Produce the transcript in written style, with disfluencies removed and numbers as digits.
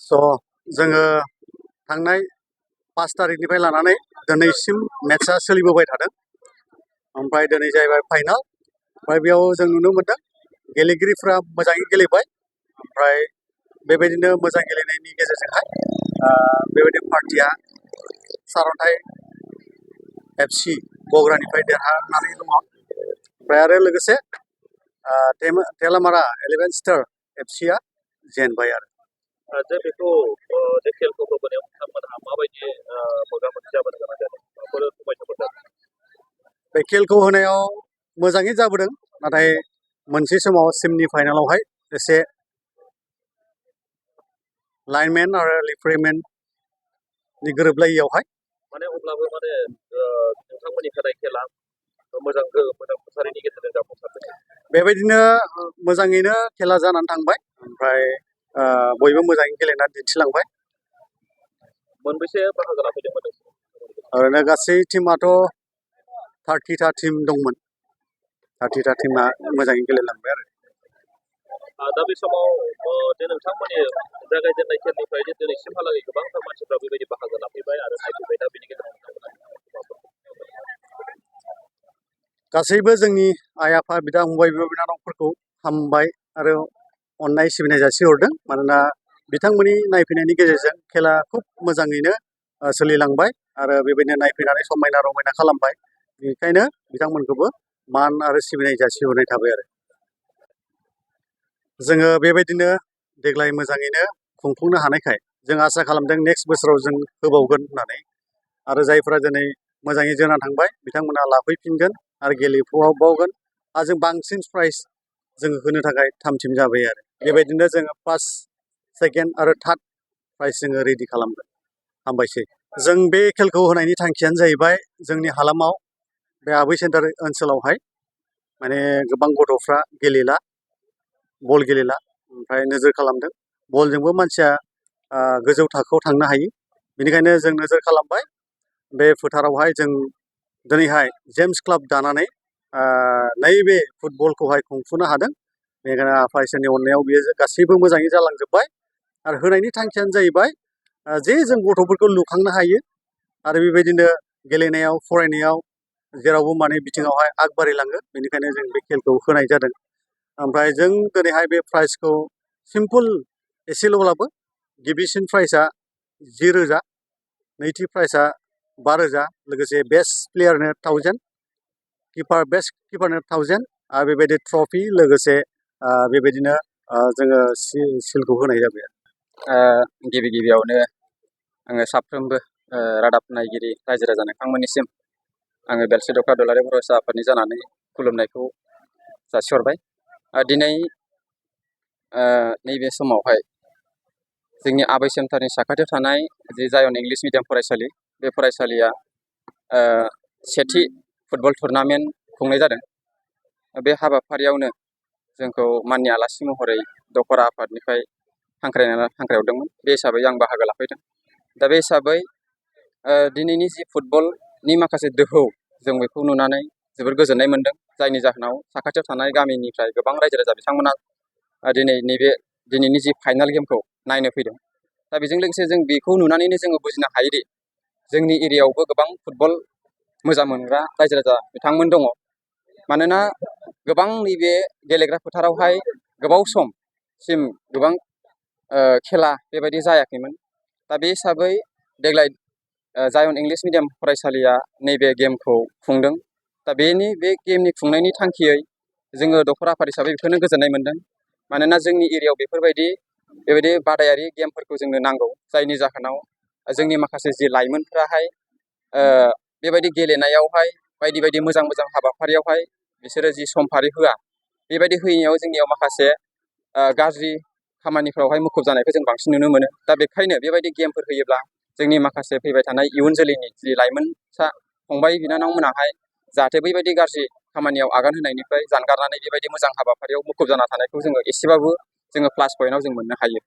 स' जोङो थांनाय 5 तारिखनिफ्राय लानानै दिनैसिम मेट्सआ सोलिबोबाय थादों। ओमफ्राय दिनै जाहैबाय फाइनाल। ओमफ्राय बेयाव जों नुनो मोनदों गेलेगिरिफ्रा मोजाङै गेलेबाय। ओमफ्राय बेबायदिनो मोजां गेलेनायनि गेजेरजोंहाय बेबायदि पार्टिया सारन्थाइ FC बग्रानिफ्राय देरहानानै दङ। ओमफ्राय आरो लोगोसे थेलामारा 11 स्टार FCआ जेनबाय आरो। जे बेखौ जे खेलखौ होबोनायाव बिथांमोनहा माबायदि मोगा-मोगि जाबोनो गोनां जादों माबाफोर फोरमायनो मोनदों? बे खेलखौ होनायाव मोजाङै जाबोदों, नाथाय मोनसे समाव सेमि फाइनालावहाय एसे लाइनमेन आरो रिफ्रिमेननि गोरोबलायियावहाय माने अब्लाबो माने नोंथांमोननि होनाय खेला मोजां थासारिनि गेजेरजों जाफुंसारदों। बेबायदिनो मोजाङैनो खेला जानानै थांबाय। ओमफ्राय बयबो मोजाङै गेलेनानै दिन्थिलांबाय। मोनबेसे बाहागो लाफैदोंमोन नोंसोर? ओरैनो गासै टिमाथ' 30टा टिम दंमोन। 30टा टिमा मोजाङै गेलेलांबाय आरो। दा बे समाव जे नोंथांमोननि जागायजेननाय खेलनिफ्राय जे दिनैसिमहालागै गोबांथार मानसिफ्रा बेबायदि बाहागो लाफैबाय आरो नायफैबाय, दा बेनि गेजेराव गासैबो जोंनि आइ आफा बिदा फंबाय बिब' बिनानावफोरखौ हामबाय आरो अननाय सिबिनाय जासिहरदों। मानोना बिथांमोननि नायफैनायनि गेजेरजों खेला खुब मोजाङैनो सोलिलांबाय आरो बेबायदिनो नायफैनानै समायना रमायना खालामबाय। बेनिखायनो बिथांमोनखौबो मान आरो सिबिनाय जासिहरनाय थाबाय आरो। जोङो बेबायदिनो देग्लाय मोजाङैनो खुंफुंनो हानायखाय जों आसा खालामदों नेक्स्ट बोसोराव जों होबावगोन होननानै। आरो जायफोरा दिनै मोजाङै जोना थांबाय बिथांमोना लाफैफिनगोन आरो गेलेफुबावगोन। आरो जों बांसिन प्राइज जों होनो थाखाय थाम थिम जाबाय आरो। बेबायदिनो जोङो फार्स्ट, सेकेन्ड आरो थार्ड प्राइज जोङो रेडि खालामगोन। हामबायसै। जों बे खेलखौ होनायनि थांखियानो जाहैबाय जोंनि हालामाव बे आबै सेन्टार ओनसोलावहाय माने गोबां गथ'फ्रा गेलेला, बल गेलेला। ओमफ्राय नोजोर खालामदों बलजोंबो मानसिया गोजौ थाखोआव थांनो हायो। बेनिखायनो जों नोजोर खालामबाय बे फोथारावहाय जों दिनैहाय जेम्स क्लाब दानानै नैबे फुटबलखौहाय खुंफुनो हादों। बेनिखायनो आफा इसोरनि अननायाव बियो गासैबो मोजाङै जालांजोब्बाय। आरो होनायनि थांखियानो जाहैबाय जे जों गथ'फोरखौ लुखांनो हायो आरो बेबायदिनो गेलेनायाव फरायनायाव जेरावबो माने बिथिङावहाय आग बारिलाङो। बेनिखायनो जों बे खेलखौ होनाय जादों। ओमफ्राय जों दिनैहाय बे प्राइजखौ सिम्पोल एसेल'ब्लाबो गिबिसिन प्राइजआ 10,000, नैथि प्राइजआ 5,000, लोगोसे बेस्ट प्लेयारनो 1,000, बेस्ट किपारनो 1,000 आरो बेबायदि ट्रफि लोगोसे बेबायदिनो जोङो सिलखौ होनाय जाबाय आरो। गिबियावनो आङो साफ्रोमबो रादाब नायगिरि रायजो राजा नोंथांमोननिसिम आङो बेलस्रि दख्रा दुलाराय बर' आफादनि जानानै खुलुमनायखौ जासिहरबाय। दिनै नैबे समावहाय जोंनि आबै सेन्टारनि साखाथियाव थानाय जि जायन इंलिश मिडियाम फरायसालि, बे फरायसालिया सेथि फुटबल टुर्नामेन्ट खुंनाय जादों। बे हाबाफारियावनो जोंखौ माननि आलासि महरै दखरा आफादनिफ्राय हांख्रायहरदोंमोन। बे हिसाबै आं बाहागो लाफैदों। दा बे हिसाबै दिनैनि जि फुटबलनि माखासे दोहौ जों बेखौ नुनानै जोबोर गोजोननाय मोन्दों। जायनि जाहोनाव साखाथियाव थानाय गामिनिफ्राय गोबां रायजो राजा बिथांमोना दिनैनि जि फाइनाल गेमखौ नायनो फैदों। दा बेजों लोगोसे जों बेखौ नुनानैनो जोङो बुजिनो हायोदि जोंनि एरियायावबो गोबां फुटबल मोजां मोनग्रा रायजो राजा बिथांमोन दङ। मानोना गोबां नैबे गेलेग्रा फोथारावहाय गोबाव समसिम गोबां खेला बेबायदि जायाखैमोन। दा बे हिसाबै देग्लाय जायन इंलिश मिडियाम फरायसालिया नैबे गेमखौ खुंदों। दा बे गेमनि खुंनायनि थांखियै जोङो दखरा आफाद हिसाबै बेखौनो गोजोननाय मोन्दों। मानोना जोंनि एरियायाव बेबायदि बादायारि गेमफोरखौ जोंनो नांगौ। जायनि जाहोनाव जोंनि माखासे जि लाइमोनफोराहाय बेबायदि गेलेनायावहाय बायदि मोजां हाबाफारियावहाय बिसोरो जि समफारि होआ, बेबायदि होयैयाव जोंनियाव माखासे गाज्रि खामानिफ्रावहाय मुखुब जानायखौ जों बांसिन नुनो मोनो। दा बेखायनो बेबायदि गेमफोर होयोब्ला जोंनि माखासे फैबाय थानाय इयुन जोलैनि जि लाइमोनसा फंबाय बिनानावमोनाहाय जाहाथे बैबायदि गाज्रि खामानियाव आगान होनायनिफ्राय जानगारनानै बेबायदि मोजां हाबाफारियाव मुखुब जाना थानायखौ जोङो एसेबाबो जोङो प्लास पइन्टआव जों मोननो हायो।